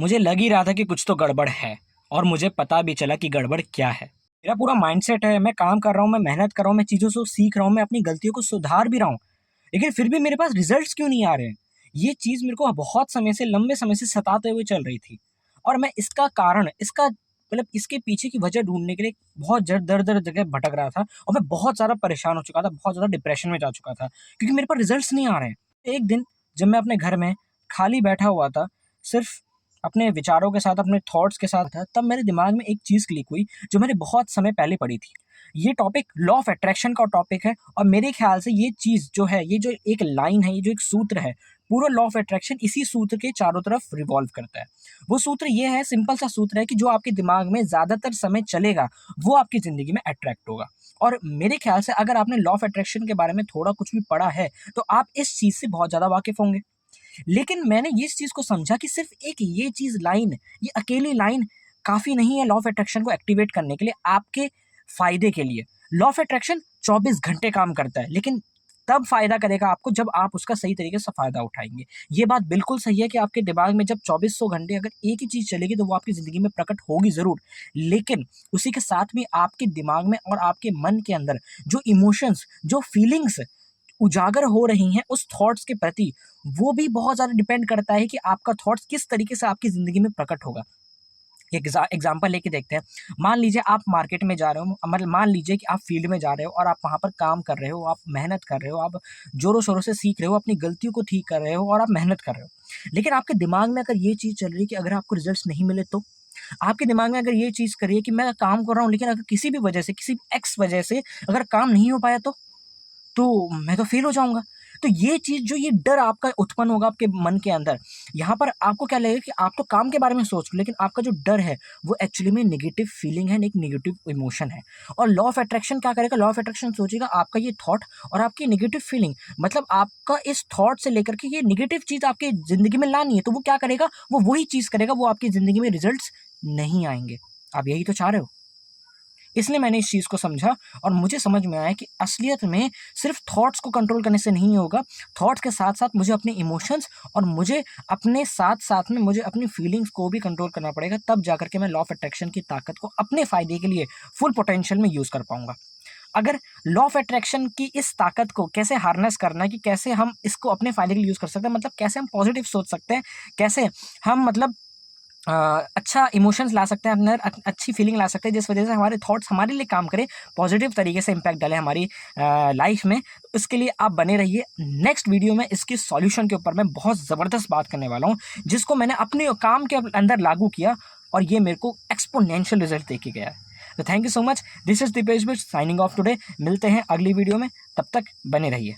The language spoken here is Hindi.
मुझे लग ही रहा था कि कुछ तो गड़बड़ है और मुझे पता भी चला कि गड़बड़ क्या है। मेरा पूरा माइंडसेट है, मैं काम कर रहा हूँ, मैं मेहनत कर रहा हूँ, मैं चीज़ों से सीख रहा हूँ, मैं अपनी गलतियों को सुधार भी रहा हूँ, लेकिन फिर भी मेरे पास रिजल्ट्स क्यों नहीं आ रहे हैं? ये चीज़ मेरे को बहुत समय से, लंबे समय से सताते हुए चल रही थी और मैं इसका कारण, इसका मतलब इसके पीछे की वजह ढूँढने के लिए बहुत दर-दर जगह भटक रहा था और मैं बहुत ज़्यादा परेशान हो चुका था, बहुत ज़्यादा डिप्रेशन में जा चुका था क्योंकि मेरे पास रिजल्ट्स नहीं आ रहे हैं। एक दिन जब मैं अपने घर में खाली बैठा हुआ था, सिर्फ़ अपने विचारों के साथ, अपने थॉट्स के साथ था, तब मेरे दिमाग में एक चीज़ क्लिक हुई, जो मैंने बहुत समय पहले पढ़ी थी। ये टॉपिक लॉ ऑफ अट्रैक्शन का टॉपिक है और मेरे ख़्याल से ये चीज़ जो है, ये जो एक लाइन है, ये जो एक सूत्र है, पूरा लॉ ऑफ अट्रैक्शन इसी सूत्र के चारों तरफ रिवॉल्व करता है। वो सूत्र ये है, सिंपल सा सूत्र है कि जो आपके दिमाग में ज़्यादातर समय चलेगा, वो आपकी ज़िंदगी में अट्रैक्ट होगा। और मेरे ख़्याल से अगर आपने लॉ ऑफ अट्रैक्शन के बारे में थोड़ा कुछ भी पढ़ा है, तो आप इस चीज़ से बहुत ज़्यादा वाकिफ़ होंगे। लेकिन मैंने ये इस चीज़ को समझा कि सिर्फ़ एक ये चीज़ लाइन, ये अकेली लाइन काफ़ी नहीं है लॉ ऑफ अट्रैक्शन को एक्टिवेट करने के लिए, आपके फ़ायदे के लिए। लॉ ऑफ अट्रैक्शन 24 घंटे काम करता है, लेकिन तब फ़ायदा करेगा आपको जब आप उसका सही तरीके से फ़ायदा उठाएँगे। ये बात बिल्कुल सही है कि आपके दिमाग में जब चौबीसों घंटे अगर एक ही चीज़ चलेगी तो वो आपकी ज़िंदगी में प्रकट होगी ज़रूर। लेकिन उसी के साथ में आपके दिमाग में और आपके मन के अंदर जो इमोशंस, जो फीलिंग्स उजागर हो रही हैं उस थॉट्स के प्रति, वो भी बहुत ज़्यादा डिपेंड करता है कि आपका थॉट्स किस तरीके से आपकी ज़िंदगी में प्रकट होगा। एग्ज़ाम्पल लेके देखते हैं। मान लीजिए आप मार्केट में जा रहे हो, मतलब मान लीजिए कि आप फील्ड में जा रहे हो और आप वहाँ पर काम कर रहे हो, आप मेहनत कर रहे हो, आप ज़ोरों-शोरों से सीख रहे हो, अपनी गलतियों को ठीक कर रहे हो और आप मेहनत कर रहे हो। लेकिन आपके दिमाग में अगर ये चीज़ चल रही है कि अगर आपको रिज़ल्ट्स नहीं मिले तो? आपके दिमाग में अगर ये चीज़ कर रही है कि मैं काम कर रहा हूँ लेकिन अगर किसी भी वजह से, किसी एक्स वजह से अगर काम नहीं हो पाया तो मैं तो फ़ेल हो जाऊँगा। तो ये चीज़ जो ये डर आपका उत्पन्न होगा आपके मन के अंदर, यहाँ पर आपको क्या लगेगा कि आप तो काम के बारे में सोच रहे हो, लेकिन आपका जो डर है, वो एक्चुअली में नेगेटिव फीलिंग है, एक नेगेटिव इमोशन है। और लॉ ऑफ अट्रैक्शन क्या करेगा, लॉ ऑफ अट्रैक्शन सोचेगा आपका ये थॉट और आपकी नेगेटिव फीलिंग, मतलब आपका इस थॉट से लेकर के ये नेगेटिव चीज़ आपकी ज़िंदगी में लानी है, तो वो क्या करेगा, वो वही चीज़ करेगा, वो आपकी ज़िंदगी में रिज़ल्ट्स नहीं आएँगे। आप यही तो चाह रहे हो। इसलिए मैंने इस चीज़ को समझा और मुझे समझ में आया कि असलियत में सिर्फ़ थॉट्स को कंट्रोल करने से नहीं होगा, थॉट्स के साथ-साथ मुझे अपने इमोशंस और मुझे अपने साथ-साथ में मुझे अपनी फीलिंग्स को भी कंट्रोल करना पड़ेगा, तब जाकर के मैं लॉ ऑफ अट्रैक्शन की ताकत को अपने फ़ायदे के लिए फुल पोटेंशियल में यूज़ कर पाऊँगा। अगर लॉ ऑफ अट्रैक्शन की इस ताकत को कैसे हार्नेस करना है कि कैसे हम इसको अपने फ़ायदे के लिए यूज़ कर सकते हैं, मतलब कैसे हम पॉज़िटिव सोच सकते हैं, कैसे हम मतलब अ, अच्छा इमोशंस ला सकते हैं अंदर, अच्छी फीलिंग ला सकते हैं जिस वजह से हमारे थॉट्स हमारे लिए काम करें, पॉजिटिव तरीके से इम्पैक्ट डालें हमारी लाइफ में। इसके लिए आप बने रहिए। नेक्स्ट वीडियो में इसकी सॉल्यूशन के ऊपर मैं बहुत ज़बरदस्त बात करने वाला हूँ, जिसको मैंने अपने काम के अंदर लागू किया और ये मेरे को एक्सपोनेंशियल रिजल्ट दे के गया है। तो thank you so much. This is Deepesh bit signing off today. मिलते हैं अगली वीडियो में, तब तक बने रहिए।